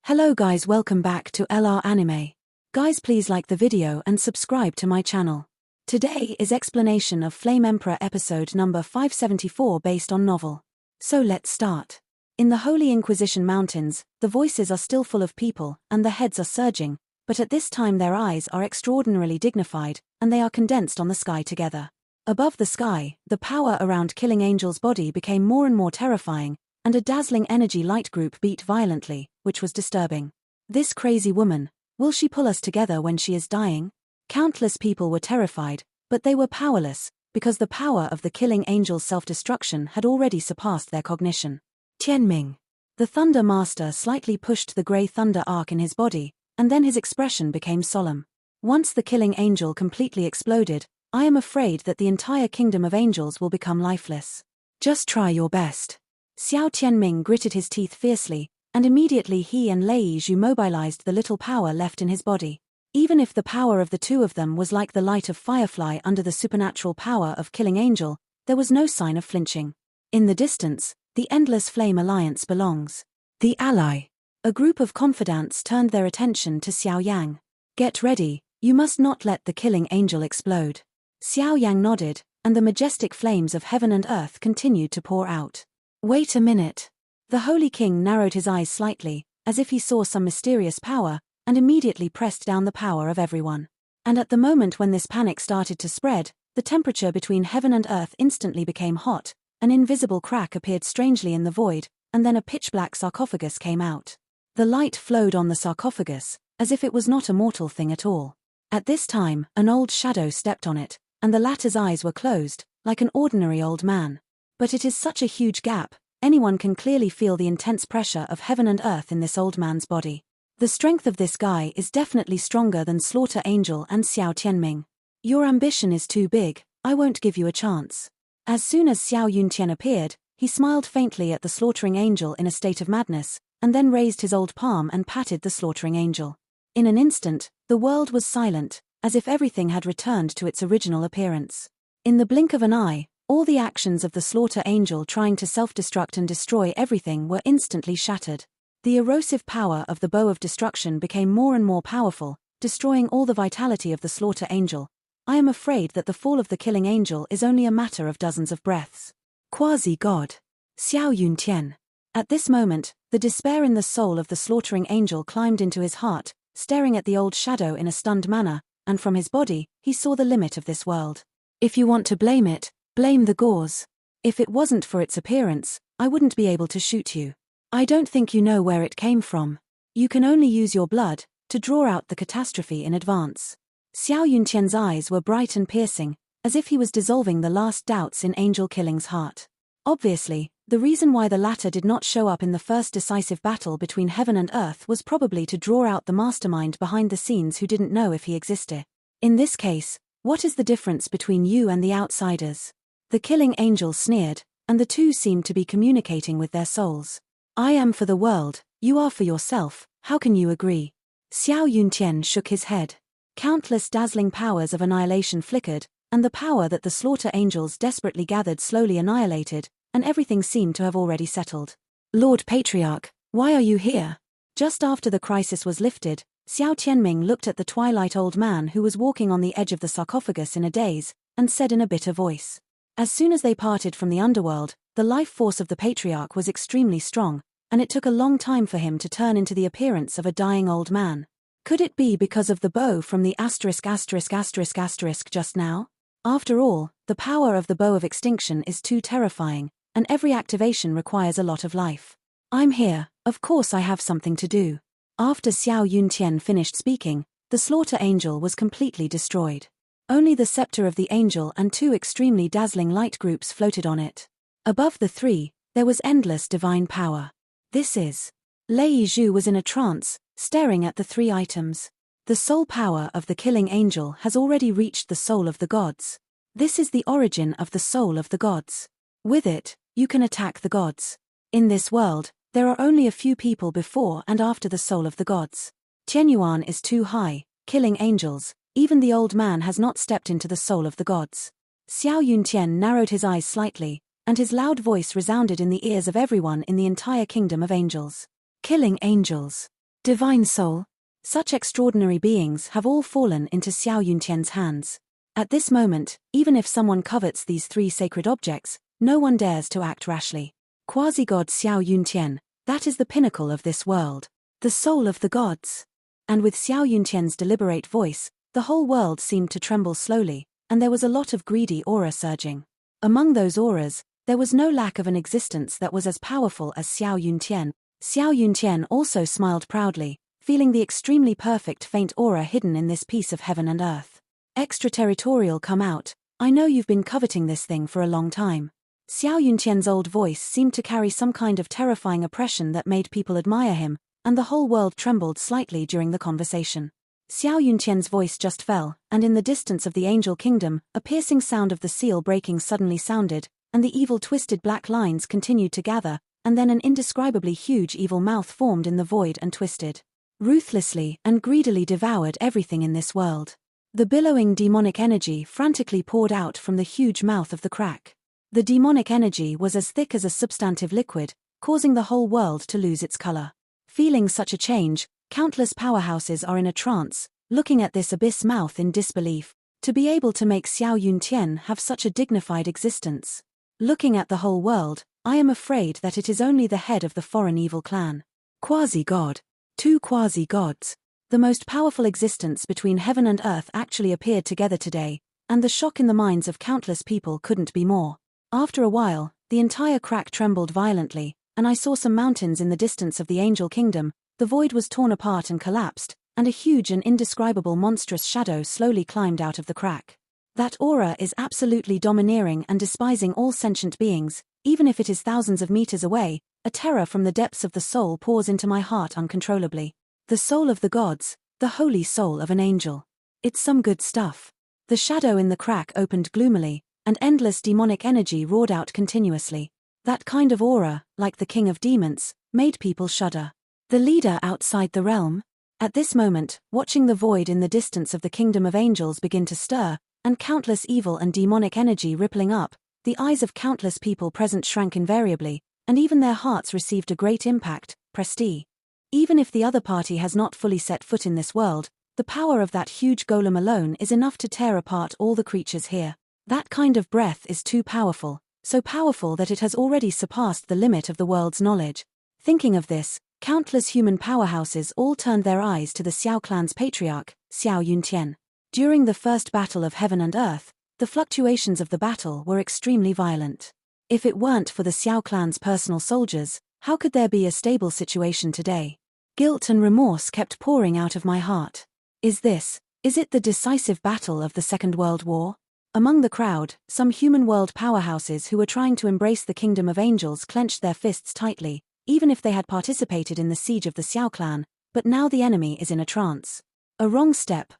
Hello guys, welcome back to LR Anime. Guys, please like the video and subscribe to my channel. Today is explanation of Flame Emperor episode number 574 based on novel. So let's start. In the Holy Inquisition Mountains, the voices are still full of people and the heads are surging, but at this time their eyes are extraordinarily dignified and they are condensed on the sky together. Above the sky, the power around Killing Angel's body became more and more terrifying, and a dazzling energy light group beat violently, which was disturbing. This crazy woman, will she pull us together when she is dying? Countless people were terrified, but they were powerless, because the power of the Killing Angel's self-destruction had already surpassed their cognition. Tianming. The Thunder Master slightly pushed the grey thunder arc in his body, and then his expression became solemn. Once the Killing Angel completely exploded, I am afraid that the entire kingdom of angels will become lifeless. Just try your best. Xiao Tianming gritted his teeth fiercely, and immediately he and Lei Zhu mobilized the little power left in his body. Even if the power of the two of them was like the light of Firefly under the supernatural power of Killing Angel, there was no sign of flinching. In the distance, the Endless Flame Alliance belongs. The ally. A group of confidants turned their attention to Xiao Yang. Get ready, you must not let the Killing Angel explode. Xiao Yang nodded, and the majestic flames of heaven and earth continued to pour out. Wait a minute. The Holy King narrowed his eyes slightly, as if he saw some mysterious power, and immediately pressed down the power of everyone. And at the moment when this panic started to spread, the temperature between heaven and earth instantly became hot, an invisible crack appeared strangely in the void, and then a pitch-black sarcophagus came out. The light flowed on the sarcophagus, as if it was not a mortal thing at all. At this time, an old shadow stepped on it, and the latter's eyes were closed, like an ordinary old man. But it is such a huge gap, anyone can clearly feel the intense pressure of heaven and earth in this old man's body. The strength of this guy is definitely stronger than Slaughter Angel and Xiao Tianming. Your ambition is too big, I won't give you a chance. As soon as Xiao Yuntian appeared, he smiled faintly at the Slaughtering Angel in a state of madness, and then raised his old palm and patted the Slaughtering Angel. In an instant, the world was silent, as if everything had returned to its original appearance. In the blink of an eye, all the actions of the Slaughter Angel trying to self-destruct and destroy everything were instantly shattered. The erosive power of the bow of destruction became more and more powerful, destroying all the vitality of the Slaughter Angel. I am afraid that the fall of the Killing Angel is only a matter of dozens of breaths. Quasi-God. Xiao Yuntian. At this moment, the despair in the soul of the Slaughtering Angel climbed into his heart, staring at the old shadow in a stunned manner, and from his body, he saw the limit of this world. If you want to blame it, blame the gauze. If it wasn't for its appearance, I wouldn't be able to shoot you. I don't think you know where it came from. You can only use your blood to draw out the catastrophe in advance. Xiao Yuntian's eyes were bright and piercing, as if he was dissolving the last doubts in Angel Killing's heart. Obviously, the reason why the latter did not show up in the first decisive battle between heaven and earth was probably to draw out the mastermind behind the scenes who didn't know if he existed. In this case, what is the difference between you and the outsiders? The Killing Angel sneered, and the two seemed to be communicating with their souls. I am for the world, you are for yourself, how can you agree? Xiao Yuntian shook his head. Countless dazzling powers of annihilation flickered, and the power that the Slaughter Angels desperately gathered slowly annihilated, and everything seemed to have already settled. Lord Patriarch, why are you here? Just after the crisis was lifted, Xiao Tianming looked at the twilight old man who was walking on the edge of the sarcophagus in a daze, and said in a bitter voice. As soon as they parted from the underworld, the life force of the Patriarch was extremely strong, and it took a long time for him to turn into the appearance of a dying old man. Could it be because of the bow from the ***** just now? After all, the power of the bow of extinction is too terrifying, and every activation requires a lot of life. I'm here, of course I have something to do. After Xiao Yuntian finished speaking, the Slaughter Angel was completely destroyed. Only the scepter of the angel and two extremely dazzling light groups floated on it. Above the three, there was endless divine power. This is. Lei Zhu was in a trance, staring at the three items. The soul power of the Killing Angel has already reached the soul of the gods. This is the origin of the soul of the gods. With it, you can attack the gods. In this world, there are only a few people before and after the soul of the gods. Tianyuan is too high, killing angels. Even the old man has not stepped into the soul of the gods. Xiao Yuntian narrowed his eyes slightly, and his loud voice resounded in the ears of everyone in the entire kingdom of angels. Killing angels. Divine soul. Such extraordinary beings have all fallen into Xiao Yuntian's hands. At this moment, even if someone covets these three sacred objects, no one dares to act rashly. Quasi-god Xiao Yuntian, that is the pinnacle of this world. The soul of the gods. And with Xiao Yuntian's deliberate voice, the whole world seemed to tremble slowly, and there was a lot of greedy aura surging. Among those auras, there was no lack of an existence that was as powerful as Xiao Yuntian. Xiao Yuntian also smiled proudly, feeling the extremely perfect faint aura hidden in this piece of heaven and earth. Extraterritorial, come out. I know you've been coveting this thing for a long time. Xiao Yuntian's old voice seemed to carry some kind of terrifying oppression that made people admire him, and the whole world trembled slightly during the conversation. Xiao Yuntian's voice just fell, and in the distance of the angel kingdom, a piercing sound of the seal breaking suddenly sounded, and the evil twisted black lines continued to gather, and then an indescribably huge evil mouth formed in the void and twisted. Ruthlessly and greedily devoured everything in this world. The billowing demonic energy frantically poured out from the huge mouth of the crack. The demonic energy was as thick as a substantive liquid, causing the whole world to lose its color. Feeling such a change, countless powerhouses are in a trance, looking at this abyss mouth in disbelief. To be able to make Xiao Yuntian have such a dignified existence. Looking at the whole world, I am afraid that it is only the head of the foreign evil clan. Quasi-god. Two quasi-gods. The most powerful existence between heaven and earth actually appeared together today, and the shock in the minds of countless people couldn't be more. After a while, the entire crack trembled violently, and I saw some mountains in the distance of the angel kingdom. The void was torn apart and collapsed, and a huge and indescribable monstrous shadow slowly climbed out of the crack. That aura is absolutely domineering and despising all sentient beings, even if it is thousands of meters away. A terror from the depths of the soul pours into my heart uncontrollably. The soul of the gods, the holy soul of an angel. It's some good stuff. The shadow in the crack opened gloomily, and endless demonic energy roared out continuously. That kind of aura, like the king of demons, made people shudder. The leader outside the realm? At this moment, watching the void in the distance of the kingdom of angels begin to stir, and countless evil and demonic energy rippling up, the eyes of countless people present shrank invariably, and even their hearts received a great impact. Prestige. Even if the other party has not fully set foot in this world, the power of that huge golem alone is enough to tear apart all the creatures here. That kind of breath is too powerful, so powerful that it has already surpassed the limit of the world's knowledge. Thinking of this, countless human powerhouses all turned their eyes to the Xiao clan's patriarch, Xiao Yuntian. During the first battle of heaven and earth, the fluctuations of the battle were extremely violent. If it weren't for the Xiao clan's personal soldiers, how could there be a stable situation today? Guilt and remorse kept pouring out of my heart. Is it the decisive battle of the Second World War? Among the crowd, some human world powerhouses who were trying to embrace the kingdom of angels clenched their fists tightly, even if they had participated in the siege of the Xiao clan, but now the enemy is in a trance. A wrong step,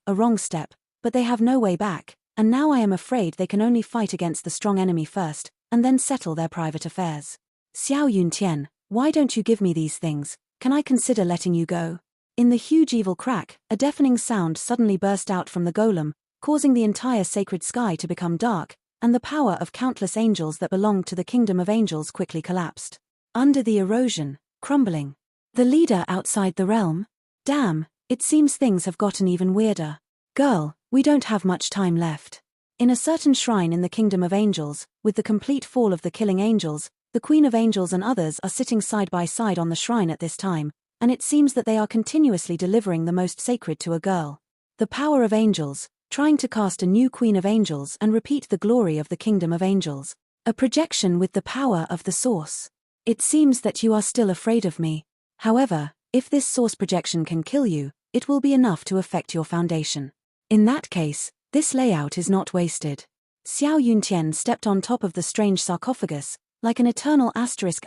but they have no way back, and now I am afraid they can only fight against the strong enemy first, and then settle their private affairs. Xiao Yuntian, why don't you give me these things? Can I consider letting you go? In the huge evil crack, a deafening sound suddenly burst out from the golem, causing the entire sacred sky to become dark, and the power of countless angels that belonged to the kingdom of angels quickly collapsed. Under the erosion, crumbling. The leader outside the realm? Damn, it seems things have gotten even weirder. Girl, we don't have much time left. In a certain shrine in the kingdom of angels, with the complete fall of the killing angels, the Queen of Angels and others are sitting side by side on the shrine at this time, and it seems that they are continuously delivering the most sacred to a girl. The power of angels, trying to cast a new Queen of Angels and repeat the glory of the kingdom of angels. A projection with the power of the source. It seems that you are still afraid of me. However, if this source projection can kill you, it will be enough to affect your foundation. In that case, this layout is not wasted. Xiao Yuntian stepped on top of the strange sarcophagus, like an eternal asterisk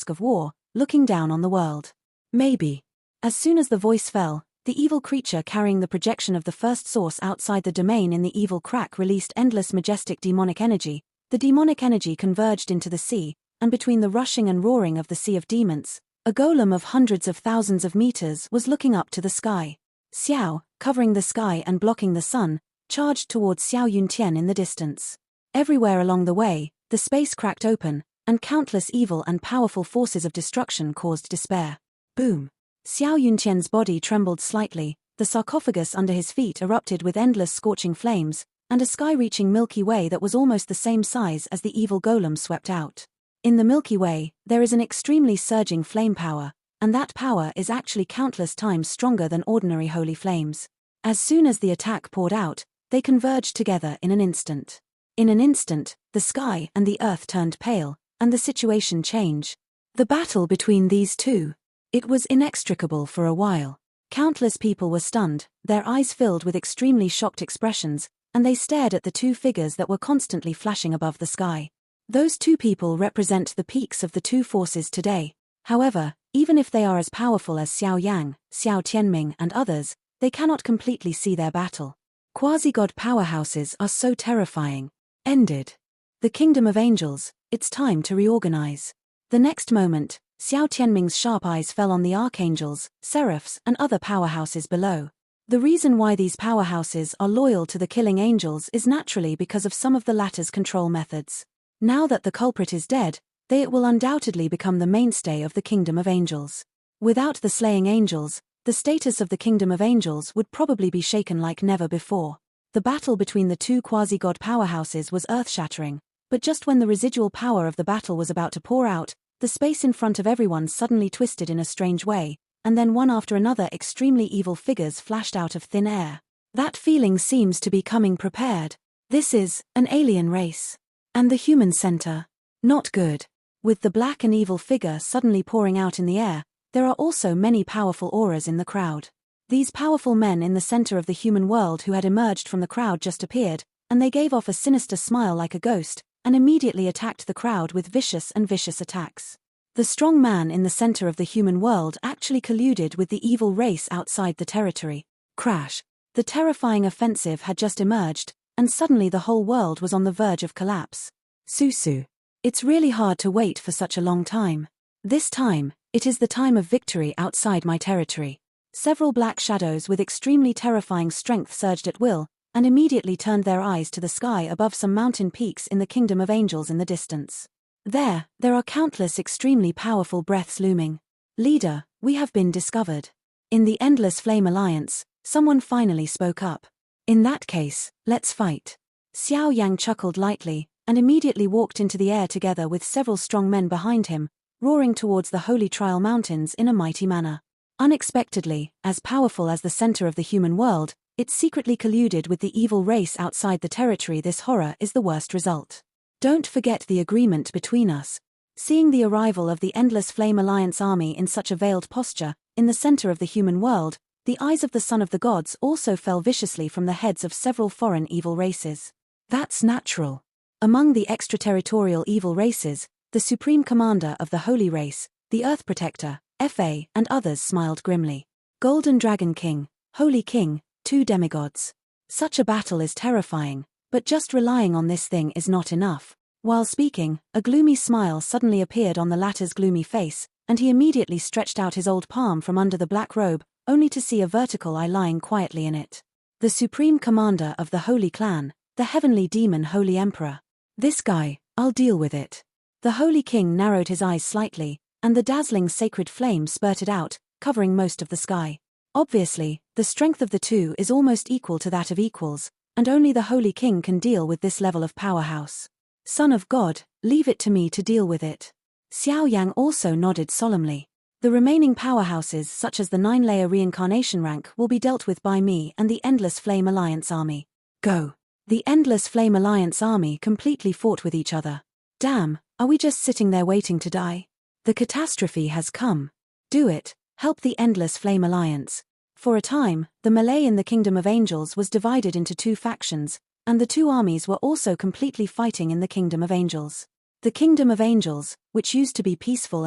of war, looking down on the world. Maybe. As soon as the voice fell, the evil creature carrying the projection of the first source outside the domain in the evil crack released endless majestic demonic energy. The demonic energy converged into the sea, and between the rushing and roaring of the sea of demons, a golem of hundreds of thousands of meters was looking up to the sky. Xiao, covering the sky and blocking the sun, charged towards Xiao Yuntian in the distance. Everywhere along the way, the space cracked open, and countless evil and powerful forces of destruction caused despair. Boom. Xiao Yunqian's body trembled slightly, the sarcophagus under his feet erupted with endless scorching flames, and a sky-reaching Milky Way that was almost the same size as the evil golem swept out. In the Milky Way, there is an extremely surging flame power, and that power is actually countless times stronger than ordinary holy flames. As soon as the attack poured out, they converged together in an instant. In an instant, the sky and the earth turned pale, and the situation changed. The battle between these two. It was inextricable for a while. Countless people were stunned, their eyes filled with extremely shocked expressions, and they stared at the two figures that were constantly flashing above the sky. Those two people represent the peaks of the two forces today. However, even if they are as powerful as Xiao Yang, Xiao Tianming and others, they cannot completely see their battle. Quasi-god powerhouses are so terrifying. Ended. The Kingdom of Angels, it's time to reorganize. The next moment, Xiao Tianming's sharp eyes fell on the archangels, seraphs and other powerhouses below. The reason why these powerhouses are loyal to the killing angels is naturally because of some of the latter's control methods. Now that the culprit is dead, they will undoubtedly become the mainstay of the Kingdom of Angels. Without the slaying angels, the status of the Kingdom of Angels would probably be shaken like never before. The battle between the two quasi-god powerhouses was earth-shattering, but just when the residual power of the battle was about to pour out, the space in front of everyone suddenly twisted in a strange way, and then one after another extremely evil figures flashed out of thin air. That feeling seems to be coming prepared. This is an alien race. And the human center. Not good. With the black and evil figure suddenly pouring out in the air, there are also many powerful auras in the crowd. These powerful men in the center of the human world who had emerged from the crowd just appeared, and they gave off a sinister smile like a ghost, and immediately attacked the crowd with vicious attacks. The strong man in the center of the human world actually colluded with the evil race outside the territory. Crash. The terrifying offensive had just emerged, and suddenly the whole world was on the verge of collapse. Susu. It's really hard to wait for such a long time. This time, it is the time of victory outside my territory. Several black shadows with extremely terrifying strength surged at will, and immediately turned their eyes to the sky above some mountain peaks in the Kingdom of Angels in the distance. There are countless extremely powerful breaths looming. Leader, we have been discovered. In the Endless Flame Alliance, someone finally spoke up. In that case, let's fight. Xiao Yang chuckled lightly, and immediately walked into the air together with several strong men behind him, roaring towards the Holy Trial Mountains in a mighty manner. Unexpectedly, as powerful as the center of the human world, it secretly colluded with the evil race outside the territory. This horror is the worst result. Don't forget the agreement between us. Seeing the arrival of the Endless Flame Alliance army in such a veiled posture, in the center of the human world, the eyes of the Son of the Gods also fell viciously from the heads of several foreign evil races. That's natural. Among the extraterritorial evil races, the Supreme Commander of the Holy Race, the Earth Protector, Fa, and others smiled grimly. Golden Dragon King, Holy King, two demigods. Such a battle is terrifying, but just relying on this thing is not enough. While speaking, a gloomy smile suddenly appeared on the latter's gloomy face, and he immediately stretched out his old palm from under the black robe, only to see a vertical eye lying quietly in it. The Supreme Commander of the Holy Clan, the Heavenly Demon Holy Emperor. This guy, I'll deal with it. The Holy King narrowed his eyes slightly, and the dazzling sacred flame spurted out, covering most of the sky. Obviously, the strength of the two is almost equal to that of equals, and only the Holy King can deal with this level of powerhouse. Son of God, leave it to me to deal with it. Xiao Yang also nodded solemnly. The remaining powerhouses such as the 9-layer reincarnation rank will be dealt with by me and the Endless Flame Alliance army. Go. The Endless Flame Alliance army completely fought with each other. Damn, are we just sitting there waiting to die? The catastrophe has come. Do it, help the Endless Flame Alliance. For a time, the melee in the Kingdom of Angels was divided into two factions, and the two armies were also completely fighting in the Kingdom of Angels. The Kingdom of Angels, which used to be peaceful,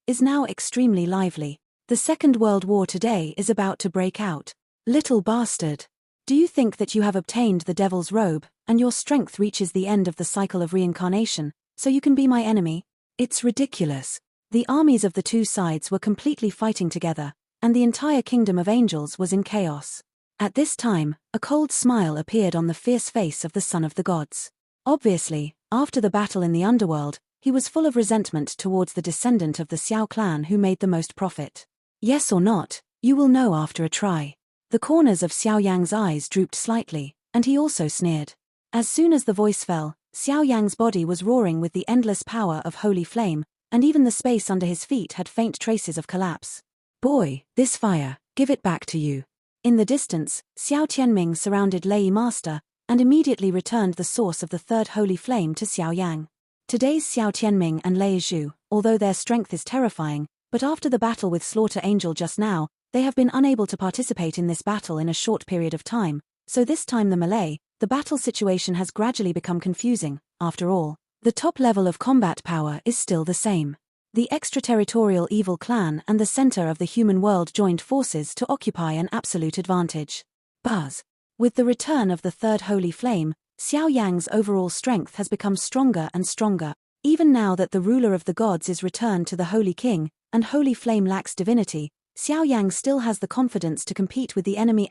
is now extremely lively. The Second World War today is about to break out. Little bastard. Do you think that you have obtained the Devil's Robe, and your strength reaches the end of the cycle of reincarnation, so you can be my enemy? It's ridiculous. The armies of the two sides were completely fighting together, and the entire Kingdom of Angels was in chaos. At this time, a cold smile appeared on the fierce face of the Son of the Gods. Obviously, after the battle in the underworld, he was full of resentment towards the descendant of the Xiao clan who made the most profit. Yes or not, you will know after a try. The corners of Xiao Yang's eyes drooped slightly, and he also sneered. As soon as the voice fell, Xiao Yang's body was roaring with the endless power of holy flame, and even the space under his feet had faint traces of collapse. Boy, this fire, give it back to you. In the distance, Xiao Tianming surrounded Lei Master, and immediately returned the source of the third holy flame to Xiao Yang. Today's Xiao Tianming and Lei Zhu, although their strength is terrifying, but after the battle with Slaughter Angel just now, they have been unable to participate in this battle in a short period of time, so this time the battle situation has gradually become confusing. After all, the top level of combat power is still the same. The extraterritorial evil clan and the center of the human world joined forces to occupy an absolute advantage. Buzz. With the return of the third holy flame, Xiao Yang's overall strength has become stronger and stronger, even now that the ruler of the gods is returned to the Holy King, and holy flame lacks divinity. Xiao Yang still has the confidence to compete with the enemy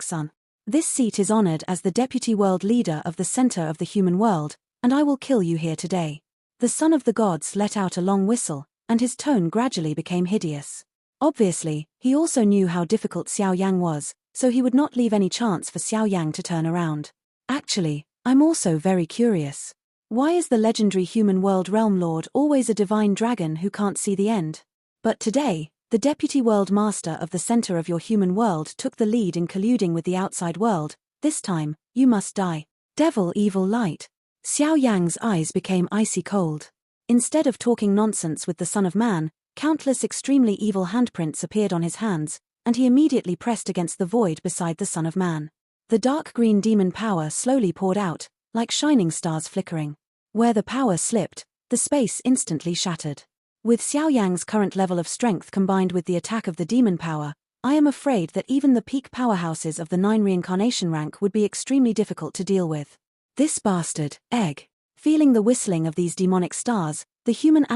sun. This seat is honored as the deputy world leader of the center of the human world, and I will kill you here today. The son of the gods let out a long whistle, and his tone gradually became hideous. Obviously, he also knew how difficult Xiao Yang was, so he would not leave any chance for Xiao Yang to turn around. Actually, I'm also very curious. Why is the legendary human world realm lord always a divine dragon who can't see the end? But today, the deputy world master of the center of your human world took the lead in colluding with the outside world. This time, you must die. Devil evil light. Xiao Yang's eyes became icy cold. Instead of talking nonsense with the Son of Man, countless extremely evil handprints appeared on his hands, and he immediately pressed against the void beside the Son of Man. The dark green demon power slowly poured out, like shining stars flickering. Where the power slipped, the space instantly shattered. With Xiao Yang's current level of strength combined with the attack of the demon power, I am afraid that even the peak powerhouses of the 9 reincarnation rank would be extremely difficult to deal with. This bastard, egg. Feeling the whistling of these demonic stars, the human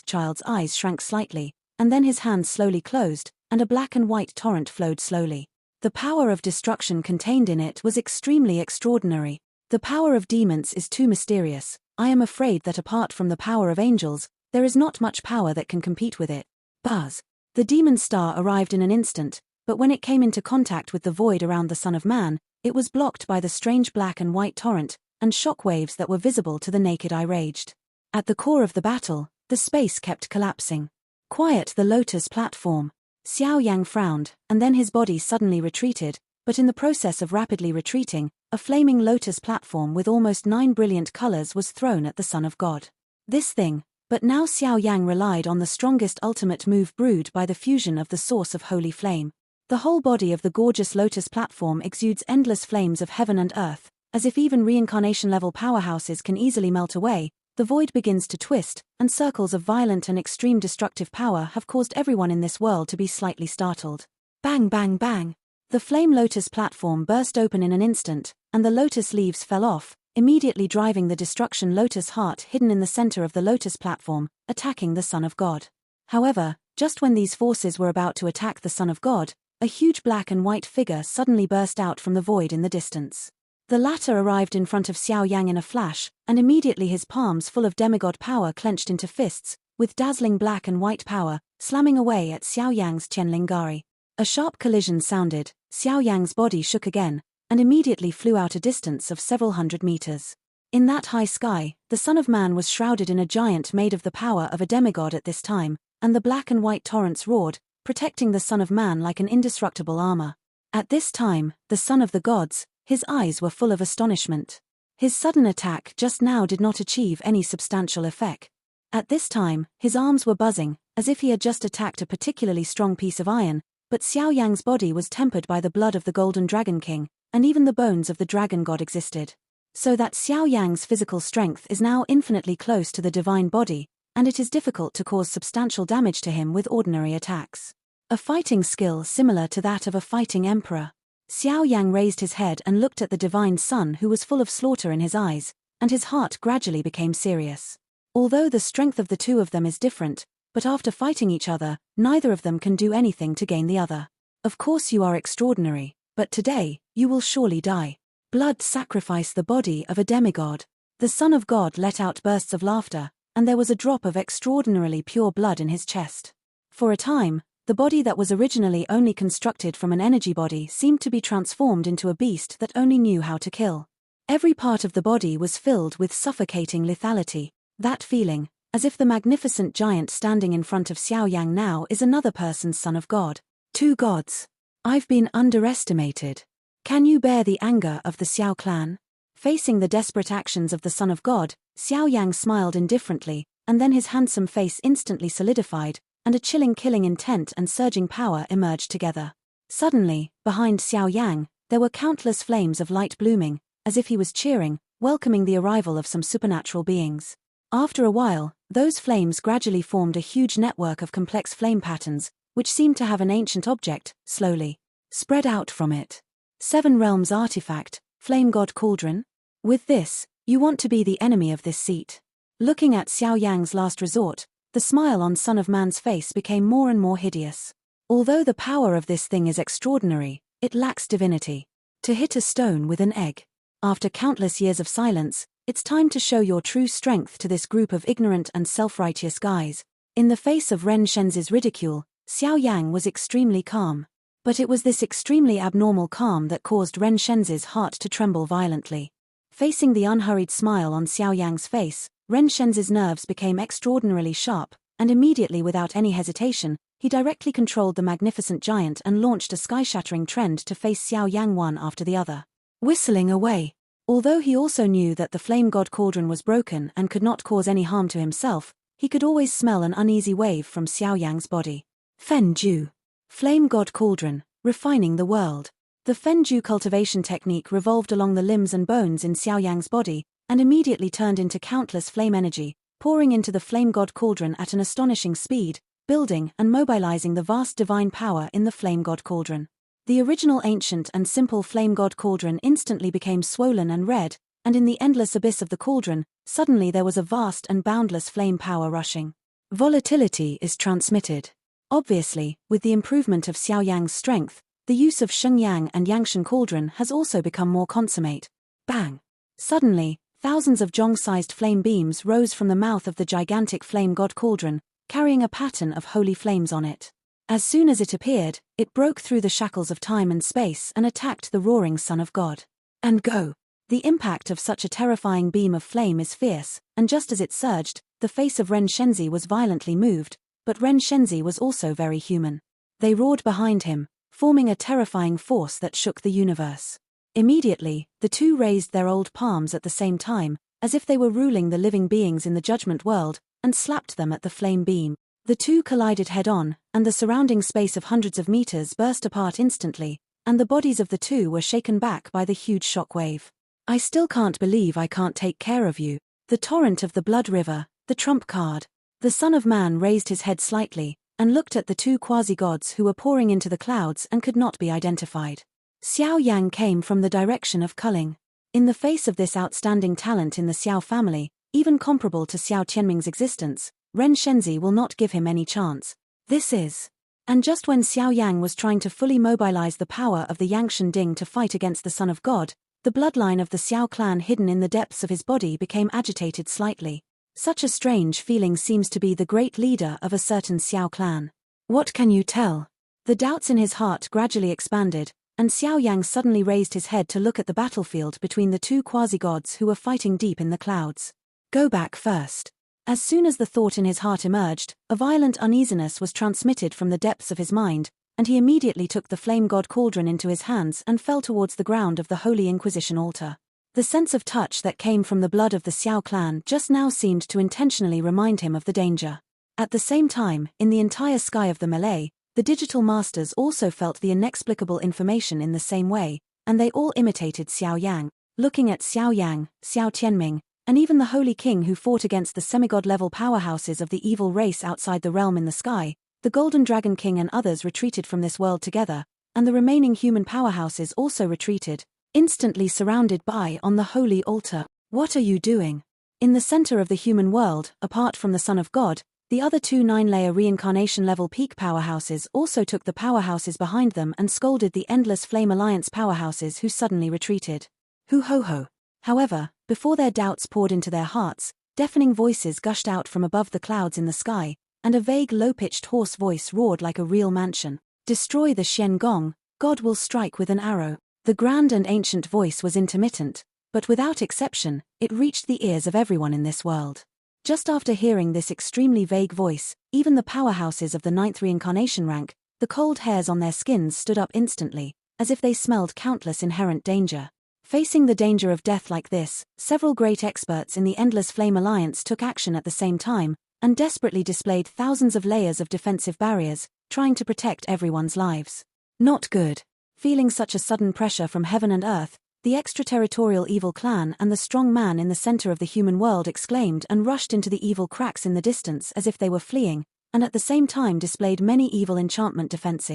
child's eyes shrank slightly, and then his hands slowly closed, and a black and white torrent flowed slowly. The power of destruction contained in it was extremely extraordinary. The power of demons is too mysterious. I am afraid that apart from the power of angels, there is not much power that can compete with it. Buzz. The demon star arrived in an instant, but when it came into contact with the void around the Son of Man, it was blocked by the strange black and white torrent, and shock waves that were visible to the naked eye raged. At the core of the battle, the space kept collapsing. Quiet the lotus platform. Xiao Yang frowned, and then his body suddenly retreated, but in the process of rapidly retreating, a flaming lotus platform with almost 9 brilliant colors was thrown at the Son of God. This thing, but now Xiao Yang relied on the strongest ultimate move brewed by the fusion of the source of holy flame. The whole body of the gorgeous lotus platform exudes endless flames of heaven and earth, as if even reincarnation-level powerhouses can easily melt away. The void begins to twist, and circles of violent and extreme destructive power have caused everyone in this world to be slightly startled. Bang bang bang! The flame lotus platform burst open in an instant, and the lotus leaves fell off, immediately driving the destruction lotus heart hidden in the center of the lotus platform, attacking the Son of God. However, just when these forces were about to attack the Son of God, a huge black and white figure suddenly burst out from the void in the distance. The latter arrived in front of Xiao Yang in a flash, and immediately his palms full of demigod power clenched into fists, with dazzling black and white power, slamming away at Xiao Yang's Qianlingari. A sharp collision sounded, Xiao Yang's body shook again, and immediately flew out a distance of several hundred meters. In that high sky, the Son of Man was shrouded in a giant made of the power of a demigod at this time, and the black and white torrents roared, protecting the Son of Man like an indestructible armor. At this time, the Son of the Gods, his eyes were full of astonishment. His sudden attack just now did not achieve any substantial effect. At this time, his arms were buzzing, as if he had just attacked a particularly strong piece of iron, but Xiao Yang's body was tempered by the blood of the Golden Dragon King, and even the bones of the Dragon God existed. So that Xiao Yang's physical strength is now infinitely close to the divine body, and it is difficult to cause substantial damage to him with ordinary attacks. A fighting skill similar to that of a fighting emperor. Xiao Yang raised his head and looked at the divine son who was full of slaughter in his eyes, and his heart gradually became serious. Although the strength of the two of them is different, but after fighting each other, neither of them can do anything to gain the other. Of course you are extraordinary, but today, you will surely die. Blood sacrifice the body of a demigod. The Son of God let out bursts of laughter, and there was a drop of extraordinarily pure blood in his chest. For a time, the body that was originally only constructed from an energy body seemed to be transformed into a beast that only knew how to kill. Every part of the body was filled with suffocating lethality, that feeling, as if the magnificent giant standing in front of Xiao Yan now is another person's son of God. Two gods. I've been underestimated. Can you bear the anger of the Xiao clan? Facing the desperate actions of the son of God, Xiao Yan smiled indifferently, and then his handsome face instantly solidified, and a chilling killing intent and surging power emerged together. Suddenly, behind Xiao Yang, there were countless flames of light blooming, as if he was cheering, welcoming the arrival of some supernatural beings. After a while, those flames gradually formed a huge network of complex flame patterns, which seemed to have an ancient object, slowly spread out from it. 7 Realms Artifact, Flame God Cauldron? With this, you want to be the enemy of this seat. Looking at Xiao Yang's last resort, the smile on Son of Man's face became more and more hideous. Although the power of this thing is extraordinary, it lacks divinity. To hit a stone with an egg. After countless years of silence, it's time to show your true strength to this group of ignorant and self-righteous guys. In the face of Ren Shenz's ridicule, Xiao Yang was extremely calm. But it was this extremely abnormal calm that caused Ren Shenz's heart to tremble violently. Facing the unhurried smile on Xiao Yang's face, Ren Shenz's nerves became extraordinarily sharp, and immediately without any hesitation, he directly controlled the magnificent giant and launched a sky-shattering trend to face Xiao Yang one after the other. Whistling away. Although he also knew that the Flame God Cauldron was broken and could not cause any harm to himself, he could always smell an uneasy wave from Xiao Yang's body. Fenju. Flame God Cauldron, refining the world. The Fenju cultivation technique revolved along the limbs and bones in Xiao Yang's body, and immediately turned into countless flame energy, pouring into the Flame God Cauldron at an astonishing speed, building and mobilizing the vast divine power in the Flame God Cauldron. The original ancient and simple Flame God Cauldron instantly became swollen and red, and in the endless abyss of the cauldron, suddenly there was a vast and boundless flame power rushing. Volatility is transmitted. Obviously, with the improvement of Xiao Yang's strength, the use of Shenyang and Yangshan cauldron has also become more consummate. Bang! Suddenly, thousands of Zhong-sized flame beams rose from the mouth of the gigantic Flame God Cauldron, carrying a pattern of holy flames on it. As soon as it appeared, it broke through the shackles of time and space and attacked the roaring Son of God. And go! The impact of such a terrifying beam of flame is fierce, and just as it surged, the face of Ren Shenzi was violently moved, but Ren Shenzi was also very human. They roared behind him, forming a terrifying force that shook the universe. Immediately, the two raised their old palms at the same time, as if they were ruling the living beings in the judgment world, and slapped them at the flame beam. The two collided head-on, and the surrounding space of hundreds of meters burst apart instantly, and the bodies of the two were shaken back by the huge shock wave. I still can't believe I can't take care of you. The torrent of the blood river, the trump card. The Son of Man raised his head slightly, and looked at the two quasi-gods who were pouring into the clouds and could not be identified. Xiao Yang came from the direction of culling. In the face of this outstanding talent in the Xiao family, even comparable to Xiao Tianming's existence, Ren Shenzi will not give him any chance. This is. And just when Xiao Yang was trying to fully mobilize the power of the Yangshan Ding to fight against the Son of God, the bloodline of the Xiao clan hidden in the depths of his body became agitated slightly. Such a strange feeling seems to be the great leader of a certain Xiao clan. What can you tell? The doubts in his heart gradually expanded, and Xiao Yang suddenly raised his head to look at the battlefield between the two quasi-gods who were fighting deep in the clouds. Go back first. As soon as the thought in his heart emerged, a violent uneasiness was transmitted from the depths of his mind, and he immediately took the Flame God Cauldron into his hands and fell towards the ground of the Holy Inquisition altar. The sense of touch that came from the blood of the Xiao clan just now seemed to intentionally remind him of the danger. At the same time, in the entire sky of the melee, the digital masters also felt the inexplicable information in the same way, and they all imitated Xiao Yang, looking at Xiao Yang, Xiao Tianming, and even the Holy King who fought against the semigod-level powerhouses of the evil race outside the realm in the sky. The Golden Dragon King and others retreated from this world together, and the remaining human powerhouses also retreated, instantly surrounded by on the holy altar. What are you doing? In the center of the human world, apart from the Son of God, the other two 9-layer reincarnation-level peak powerhouses also took the powerhouses behind them and scolded the endless Flame Alliance powerhouses who suddenly retreated. Hoo ho ho. However, before their doubts poured into their hearts, Deafening voices gushed out from above the clouds in the sky, and a vague low-pitched hoarse voice roared like a real mansion. Destroy the Xian Gong, God will strike with an arrow. The grand and ancient voice was intermittent, but without exception, it reached the ears of everyone in this world. Just after hearing this extremely vague voice, even the powerhouses of the 9th reincarnation rank, the cold hairs on their skins stood up instantly, as if they smelled countless inherent danger. Facing the danger of death like this, several great experts in the Endless Flame Alliance took action at the same time, and desperately displayed thousands of layers of defensive barriers, trying to protect everyone's lives. Not good. Feeling such a sudden pressure from heaven and earth, the extraterritorial evil clan and the strong man in the center of the human world exclaimed and rushed into the evil cracks in the distance as if they were fleeing, and at the same time displayed many evil enchantment defense.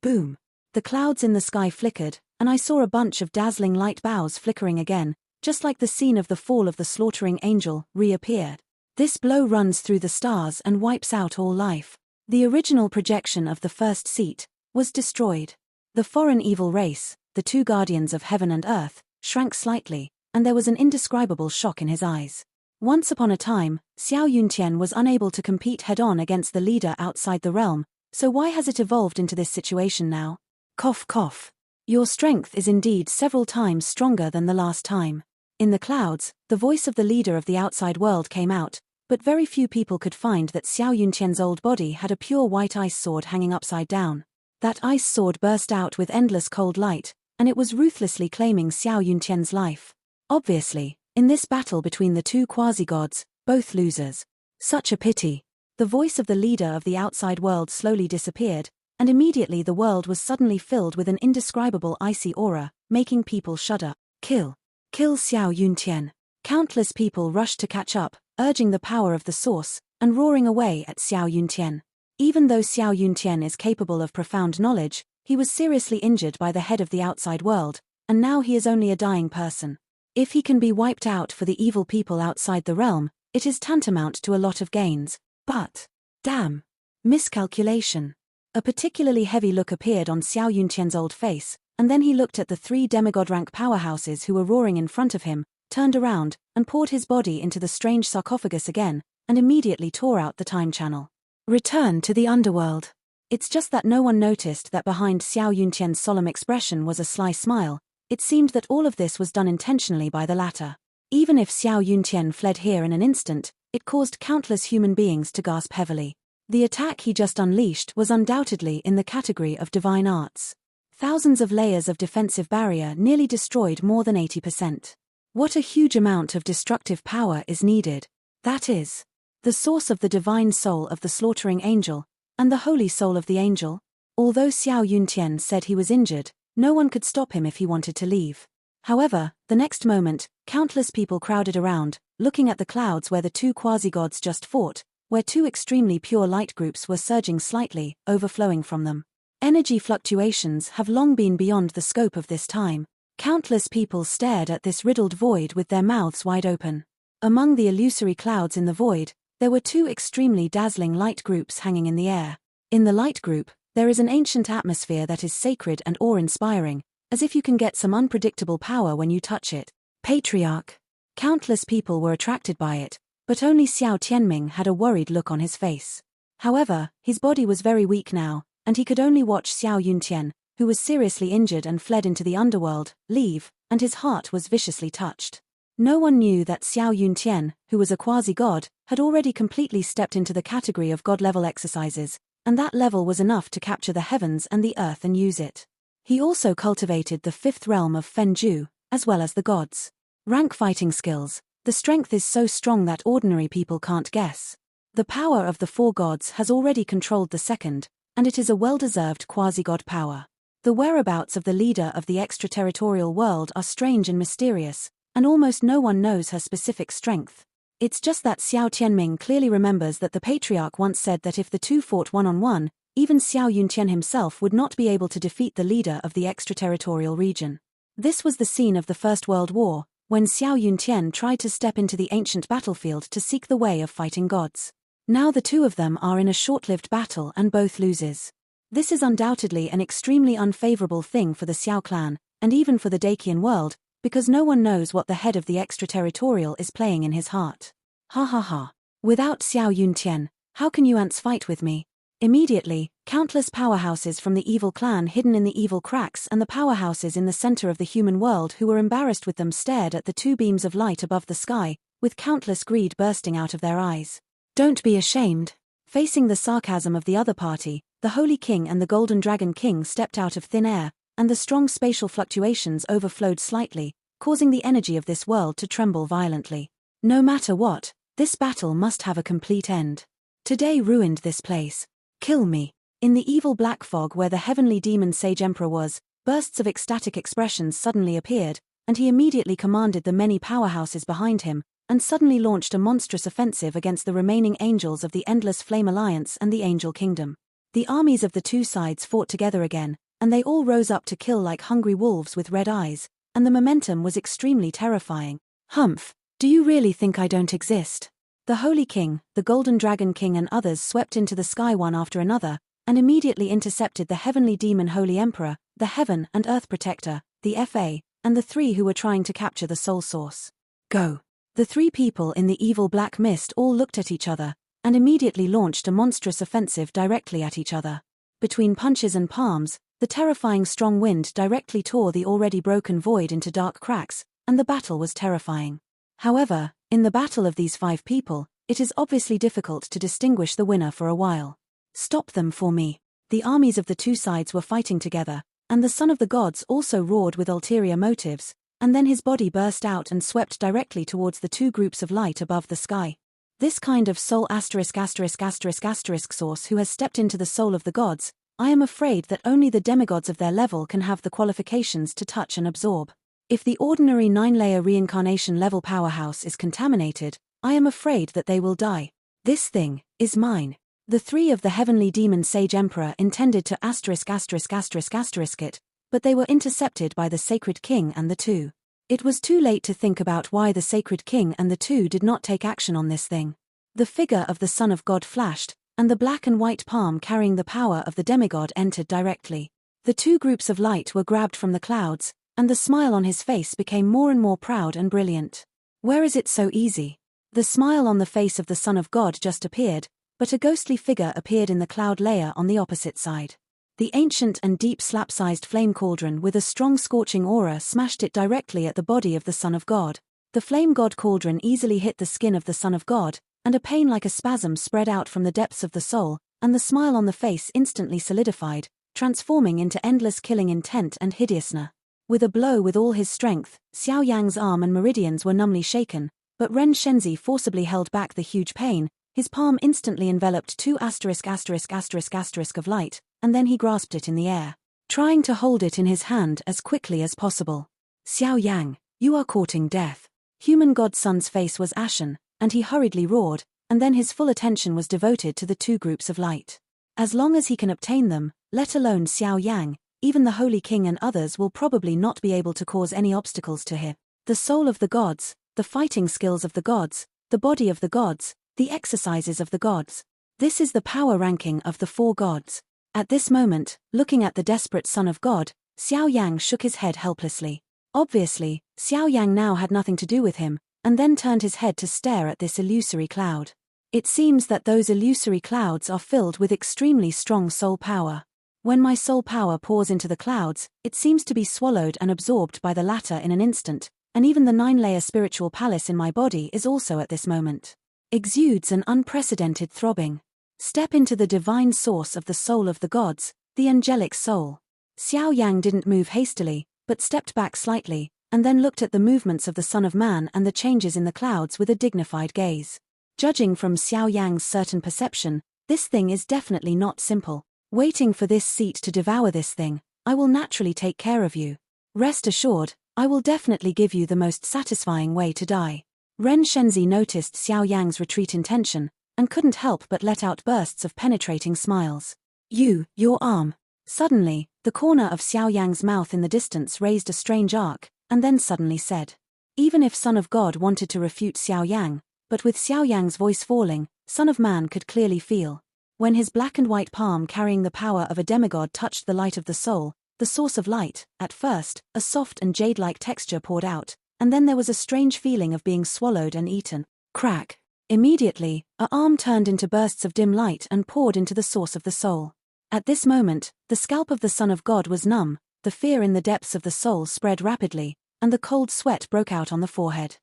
Boom. The clouds in the sky flickered, and I saw a bunch of dazzling light bows flickering again, just like the scene of the fall of the slaughtering angel, reappeared. This blow runs through the stars and wipes out all life. The original projection of the first seat was destroyed. The foreign evil race, the two guardians of heaven and earth, shrank slightly, and there was an indescribable shock in his eyes. Once upon a time, Xiao Yuntian was unable to compete head-on against the leader outside the realm, so why has it evolved into this situation now? Cough cough. Your strength is indeed several times stronger than the last time. In the clouds, the voice of the leader of the outside world came out, but very few people could find that Xiao Yuntian's old body had a pure white ice sword hanging upside down. That ice sword burst out with endless cold light, and it was ruthlessly claiming Xiao Yuntian's life. Obviously, in this battle between the two quasi-gods, both losers. Such a pity. The voice of the leader of the outside world slowly disappeared, and immediately the world was suddenly filled with an indescribable icy aura, making people shudder. Kill. Kill Xiao Yuntian. Countless people rushed to catch up, urging the power of the source, and roaring away at Xiao Yuntian. Even though Xiao Yuntian is capable of profound knowledge, he was seriously injured by the head of the outside world, and now he is only a dying person. If he can be wiped out for the evil people outside the realm, it is tantamount to a lot of gains. But, damn. Miscalculation. A particularly heavy look appeared on Xiao Yuntian's old face, and then he looked at the three demigod-rank powerhouses who were roaring in front of him, turned around, and poured his body into the strange sarcophagus again, and immediately tore out the time channel. Return to the underworld. It's just that no one noticed that behind Xiao Yuntian's solemn expression was a sly smile. It seemed that all of this was done intentionally by the latter. Even if Xiao Yuntian fled here in an instant, it caused countless human beings to gasp heavily. The attack he just unleashed was undoubtedly in the category of divine arts. Thousands of layers of defensive barrier nearly destroyed more than 80%. What a huge amount of destructive power is needed. That is, the source of the divine soul of the slaughtering angel, and the holy soul of the angel. Although Xiao Yuntian said he was injured, no one could stop him if he wanted to leave. However, the next moment, countless people crowded around, looking at the clouds where the two quasi-gods just fought, where two extremely pure light groups were surging slightly, overflowing from them. Energy fluctuations have long been beyond the scope of this time. Countless people stared at this riddled void with their mouths wide open. Among the illusory clouds in the void, there were two extremely dazzling light groups hanging in the air. In the light group, there is an ancient atmosphere that is sacred and awe-inspiring, as if you can get some unpredictable power when you touch it. Patriarch. Countless people were attracted by it, but only Xiao Tianming had a worried look on his face. However, his body was very weak now, and he could only watch Xiao Yuntian, who was seriously injured and fled into the underworld, leave, and his heart was viciously touched. No one knew that Xiao Yuntian, who was a quasi-god, had already completely stepped into the category of god-level exercises, and that level was enough to capture the heavens and the earth and use it. He also cultivated the fifth realm of Fenju, as well as the gods. Rank fighting skills. The strength is so strong that ordinary people can't guess. The power of the four gods has already controlled the second, and it is a well-deserved quasi-god power. The whereabouts of the leader of the extraterritorial world are strange and mysterious, and almost no one knows her specific strength. It's just that Xiao Tianming clearly remembers that the Patriarch once said that if the two fought one-on-one, even Xiao Yuntian himself would not be able to defeat the leader of the extraterritorial region. This was the scene of the First World War, when Xiao Yuntian tried to step into the ancient battlefield to seek the way of fighting gods. Now the two of them are in a short-lived battle and both loses. This is undoubtedly an extremely unfavorable thing for the Xiao clan, and even for the Dacian world, because no one knows what the head of the extraterritorial is playing in his heart. Ha ha ha. Without Xiao Yuntian, how can you ants fight with me? Immediately, countless powerhouses from the evil clan hidden in the evil cracks and the powerhouses in the center of the human world who were embarrassed with them stared at the two beams of light above the sky, with countless greed bursting out of their eyes. Don't be ashamed. Facing the sarcasm of the other party, the Holy King and the Golden Dragon King stepped out of thin air, and the strong spatial fluctuations overflowed slightly, causing the energy of this world to tremble violently. No matter what, this battle must have a complete end. Today ruined this place. Kill me. In the evil black fog where the heavenly demon Sage Emperor was, bursts of ecstatic expressions suddenly appeared, and he immediately commanded the many powerhouses behind him, and suddenly launched a monstrous offensive against the remaining angels of the Endless Flame Alliance and the Angel Kingdom. The armies of the two sides fought together again, and they all rose up to kill like hungry wolves with red eyes, and the momentum was extremely terrifying. Humph, do you really think I don't exist? The Holy King, the Golden Dragon King and others swept into the sky one after another, and immediately intercepted the heavenly demon Holy Emperor, the Heaven and Earth Protector, the FA, and the three who were trying to capture the Soul Source. Go. The three people in the evil black mist all looked at each other, and immediately launched a monstrous offensive directly at each other. Between punches and palms, the terrifying strong wind directly tore the already broken void into dark cracks, and the battle was terrifying. However, in the battle of these five people, it is obviously difficult to distinguish the winner for a while. Stop them for me. The armies of the two sides were fighting together, and the Son of the Gods also roared with ulterior motives, and then his body burst out and swept directly towards the two groups of light above the sky. This kind of soul ***** source who has stepped into the soul of the gods, I am afraid that only the demigods of their level can have the qualifications to touch and absorb. If the ordinary 9-layer reincarnation level powerhouse is contaminated, I am afraid that they will die. This thing is mine. The three of the heavenly demon Sage Emperor intended to **** it, but they were intercepted by the Sacred King and the two. It was too late to think about why the Sacred King and the two did not take action on this thing. The figure of the Son of God flashed, and the black and white palm carrying the power of the demigod entered directly. The two groups of light were grabbed from the clouds, and the smile on his face became more and more proud and brilliant. Where is it so easy? The smile on the face of the Son of God just appeared, but a ghostly figure appeared in the cloud layer on the opposite side. The ancient and deep slap-sized flame cauldron with a strong scorching aura smashed it directly at the body of the Son of God. The flame god cauldron easily hit the skin of the Son of God, and a pain like a spasm spread out from the depths of the soul, and the smile on the face instantly solidified, transforming into endless killing intent and hideousness. With a blow with all his strength, Xiao Yang's arm and meridians were numbly shaken, but Ren Shenzi forcibly held back the huge pain. His palm instantly enveloped two **** of light, and then he grasped it in the air, trying to hold it in his hand as quickly as possible. Xiao Yang, you are courting death. Human Godson's face was ashen, and he hurriedly roared, and then his full attention was devoted to the two groups of light. As long as he can obtain them, let alone Xiao Yang, even the Holy King and others will probably not be able to cause any obstacles to him. The soul of the gods, the fighting skills of the gods, the body of the gods, the exercises of the gods. This is the power ranking of the four gods. At this moment, looking at the desperate Son of God, Xiao Yang shook his head helplessly. Obviously, Xiao Yang now had nothing to do with him, and then turned his head to stare at this illusory cloud. It seems that those illusory clouds are filled with extremely strong soul power. When my soul power pours into the clouds, it seems to be swallowed and absorbed by the latter in an instant, and even the 9-layer spiritual palace in my body is also at this moment. Exudes an unprecedented throbbing. Step into the divine source of the soul of the gods, the angelic soul. Xiao Yang didn't move hastily, but stepped back slightly, and then looked at the movements of the Son of Man and the changes in the clouds with a dignified gaze. Judging from Xiao Yang's certain perception, this thing is definitely not simple. Waiting for this seat to devour this thing, I will naturally take care of you. Rest assured, I will definitely give you the most satisfying way to die. Ren Shenzi noticed Xiao Yang's retreat intention, and couldn't help but let out bursts of penetrating smiles. Your arm. Suddenly, the corner of Xiao Yang's mouth in the distance raised a strange arc, and then suddenly said. Even if Son of God wanted to refute Xiao Yang, but with Xiao Yang's voice falling, Son of Man could clearly feel. When his black and white palm carrying the power of a demigod touched the light of the soul, the source of light, at first, a soft and jade-like texture poured out, and then there was a strange feeling of being swallowed and eaten. Crack. Immediately, an arm turned into bursts of dim light and poured into the source of the soul. At this moment, the scalp of the Son of God was numb, the fear in the depths of the soul spread rapidly, and the cold sweat broke out on the forehead.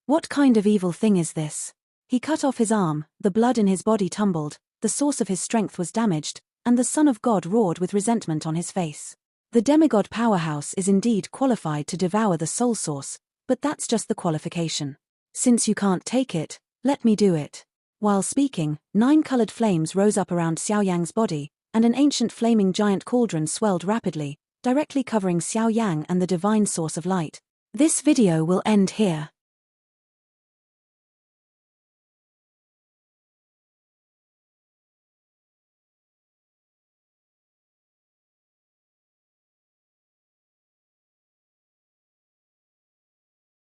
What kind of evil thing is this? He cut off his arm, the blood in his body tumbled, the source of his strength was damaged, and the Son of God roared with resentment on his face. The demigod powerhouse is indeed qualified to devour the soul source, but that's just the qualification. Since you can't take it, let me do it. While speaking, 9 colored flames rose up around Xiao Yang's body, and an ancient flaming giant cauldron swelled rapidly, directly covering Xiao Yang and the divine source of light. This video will end here.